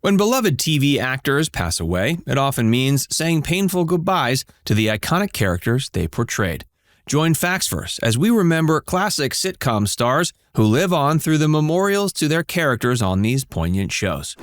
When beloved TV actors pass away, it often means saying painful goodbyes to the iconic characters they portrayed. Join Factsverse as we remember classic sitcom stars who live on through the memorials to their characters on these poignant shows.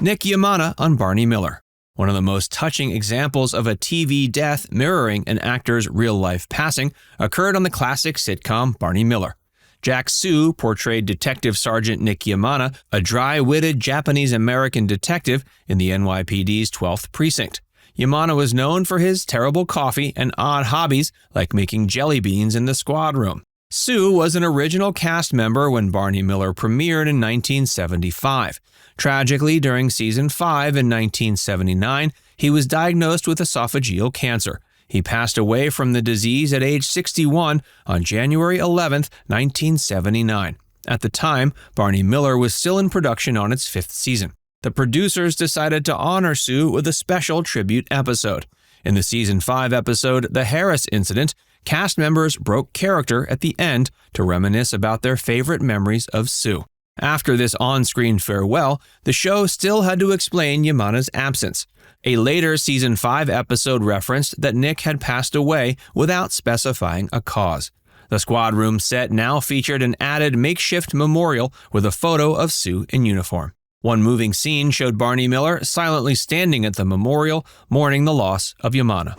Nick Yemana on Barney Miller. One of the most touching examples of a TV death mirroring an actor's real-life passing occurred on the classic sitcom Barney Miller. Jack Sue portrayed Detective Sergeant Nick Yemana, a dry-witted Japanese-American detective in the NYPD's 12th Precinct. Yemana was known for his terrible coffee and odd hobbies like making jelly beans in the squad room. Sue was an original cast member when Barney Miller premiered in 1975. Tragically, during season 5 in 1979, he was diagnosed with esophageal cancer. He passed away from the disease at age 61 on January 11, 1979. At the time, Barney Miller was still in production on its 5th season. The producers decided to honor Sue with a special tribute episode. In the season 5 episode, The Harris Incident, cast members broke character at the end to reminisce about their favorite memories of Sue. After this on-screen farewell, the show still had to explain Yemana's absence. A later season 5 episode referenced that Nick had passed away without specifying a cause. The squad room set now featured an added makeshift memorial with a photo of Sue in uniform. One moving scene showed Barney Miller silently standing at the memorial, mourning the loss of Yemana.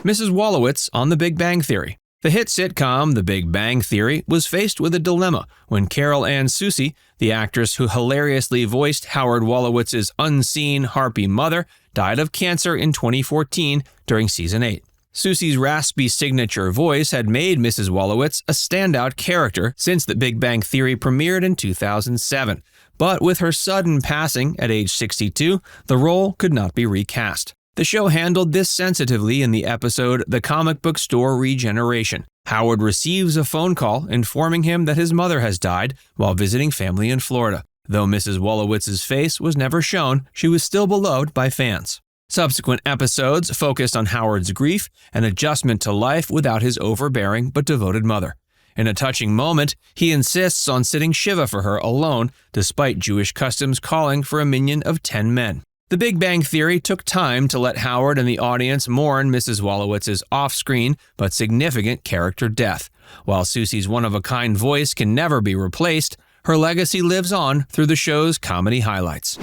Mrs. Wolowitz on The Big Bang Theory. The hit sitcom The Big Bang Theory was faced with a dilemma when Carol Ann Susi, the actress who hilariously voiced Howard Wolowitz's unseen harpy mother, died of cancer in 2014 during season 8. Susi's raspy signature voice had made Mrs. Wolowitz a standout character since The Big Bang Theory premiered in 2007. But with her sudden passing at age 62, the role could not be recast. The show handled this sensitively in the episode The Comic Book Store Regeneration. Howard receives a phone call informing him that his mother has died while visiting family in Florida. Though Mrs. Wolowitz's face was never shown, she was still beloved by fans. Subsequent episodes focused on Howard's grief and adjustment to life without his overbearing but devoted mother. In a touching moment, he insists on sitting Shiva for her alone, despite Jewish customs calling for a minyan of 10 men. The Big Bang Theory took time to let Howard and the audience mourn Mrs. Wolowitz's off-screen but significant character death. While Susi's one-of-a-kind voice can never be replaced, her legacy lives on through the show's comedy highlights.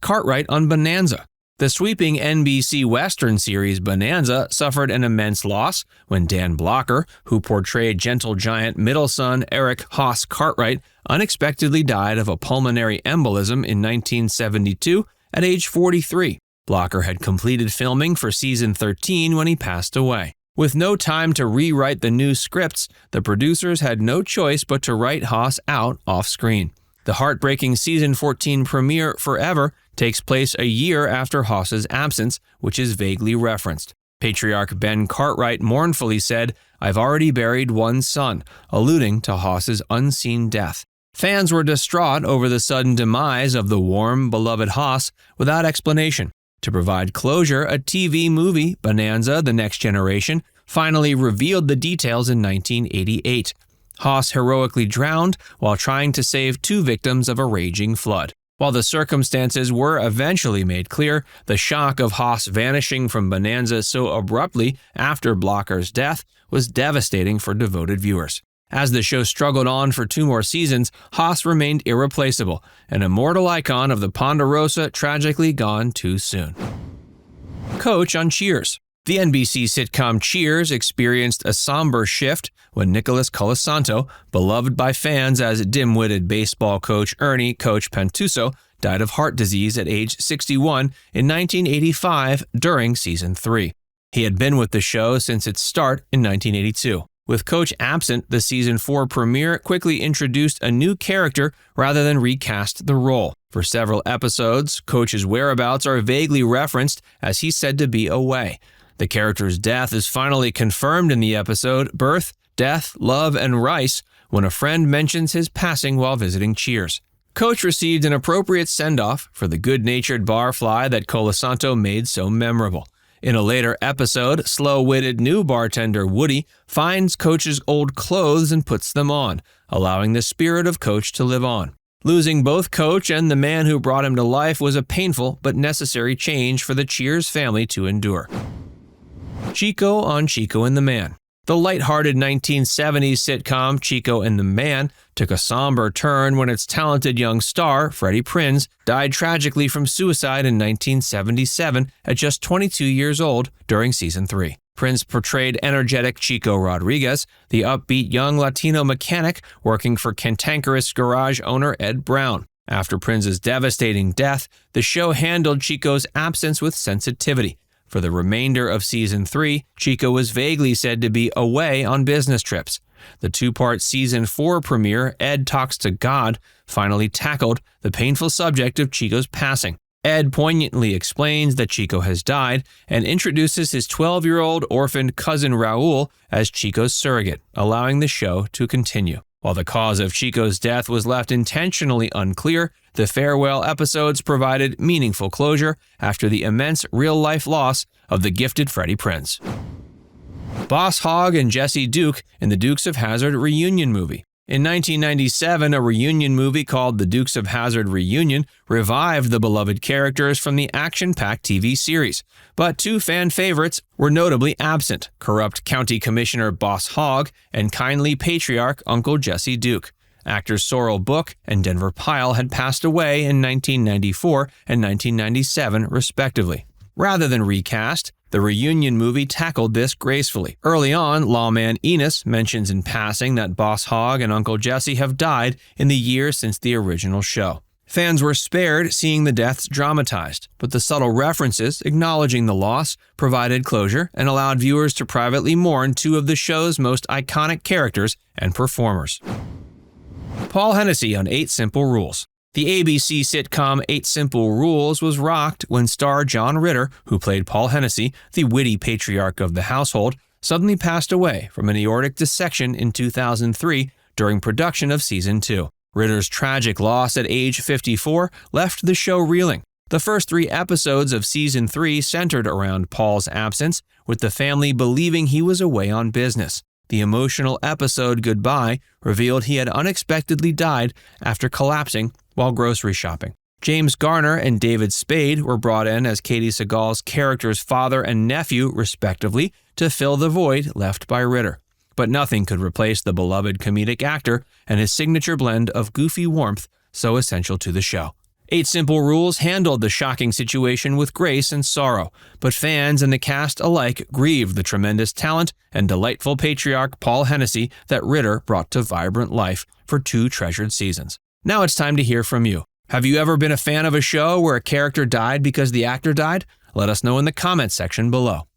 Cartwright on Bonanza. The sweeping NBC Western series Bonanza suffered an immense loss when Dan Blocker, who portrayed gentle giant middle son Eric Hoss Cartwright, unexpectedly died of a pulmonary embolism in 1972 at age 43. Blocker had completed filming for season 13 when he passed away. With no time to rewrite the new scripts, the producers had no choice but to write Hoss out off-screen. The heartbreaking season 14 premiere, Forever, takes place a year after Hoss's absence, which is vaguely referenced. Patriarch Ben Cartwright mournfully said, "I've already buried one son," alluding to Hoss's unseen death. Fans were distraught over the sudden demise of the warm, beloved Hoss without explanation. To provide closure, a TV movie, Bonanza: The Next Generation, finally revealed the details in 1988. Hoss heroically drowned while trying to save 2 victims of a raging flood. While the circumstances were eventually made clear, the shock of Hoss vanishing from Bonanza so abruptly after Blocker's death was devastating for devoted viewers. As the show struggled on for 2 more seasons, Hoss remained irreplaceable, an immortal icon of the Ponderosa tragically gone too soon. Coach on Cheers. The NBC sitcom Cheers experienced a somber shift when Nicholas Colasanto, beloved by fans as dim-witted baseball coach Ernie Coach Pentuso, died of heart disease at age 61 in 1985 during season 3. He had been with the show since its start in 1982. With Coach absent, the season 4 premiere quickly introduced a new character rather than recast the role. For several episodes, Coach's whereabouts are vaguely referenced as he's said to be away. The character's death is finally confirmed in the episode Birth, Death, Love, and Rice when a friend mentions his passing while visiting Cheers. Coach received an appropriate send-off for the good-natured barfly that Colasanto made so memorable. In a later episode, slow-witted new bartender Woody finds Coach's old clothes and puts them on, allowing the spirit of Coach to live on. Losing both Coach and the man who brought him to life was a painful but necessary change for the Cheers family to endure. Chico on Chico and the Man. The lighthearted 1970s sitcom Chico and the Man took a somber turn when its talented young star, Freddie Prinze, died tragically from suicide in 1977 at just 22 years old during season 3. Prinze portrayed energetic Chico Rodriguez, the upbeat young Latino mechanic working for cantankerous garage owner Ed Brown. After Prinze's devastating death, the show handled Chico's absence with sensitivity. For the remainder of season 3, Chico was vaguely said to be away on business trips. The two-part season 4 premiere, Ed Talks to God, finally tackled the painful subject of Chico's passing. Ed poignantly explains that Chico has died and introduces his 12-year-old orphaned cousin Raul as Chico's surrogate, allowing the show to continue. While the cause of Chico's death was left intentionally unclear, the farewell episodes provided meaningful closure after the immense real-life loss of the gifted Freddie Prinze. Boss Hogg and Jesse Duke in the Dukes of Hazzard reunion movie. In 1997, a reunion movie called The Dukes of Hazzard Reunion revived the beloved characters from the action-packed TV series. But two fan favorites were notably absent: corrupt County Commissioner Boss Hogg and kindly patriarch Uncle Jesse Duke. Actors Sorrel Book and Denver Pyle had passed away in 1994 and 1997, respectively. Rather than recast, the reunion movie tackled this gracefully. Early on, lawman Enos mentions in passing that Boss Hogg and Uncle Jesse have died in the years since the original show. Fans were spared seeing the deaths dramatized, but the subtle references acknowledging the loss provided closure and allowed viewers to privately mourn two of the show's most iconic characters and performers. Paul Hennessy on 8 Simple Rules. The ABC sitcom 8 Simple Rules was rocked when star John Ritter, who played Paul Hennessy, the witty patriarch of the household, suddenly passed away from an aortic dissection in 2003 during production of season 2. Ritter's tragic loss at age 54 left the show reeling. The first 3 episodes of season 3 centered around Paul's absence, with the family believing he was away on business. The emotional episode Goodbye revealed he had unexpectedly died after collapsing while grocery shopping. James Garner and David Spade were brought in as Katie Sagal's character's father and nephew, respectively, to fill the void left by Ritter. But nothing could replace the beloved comedic actor and his signature blend of goofy warmth so essential to the show. 8 Simple Rules handled the shocking situation with grace and sorrow, but fans and the cast alike grieved the tremendous talent and delightful patriarch Paul Hennessy that Ritter brought to vibrant life for 2 treasured seasons. Now it's time to hear from you. Have you ever been a fan of a show where a character died because the actor died? Let us know in the comments section below.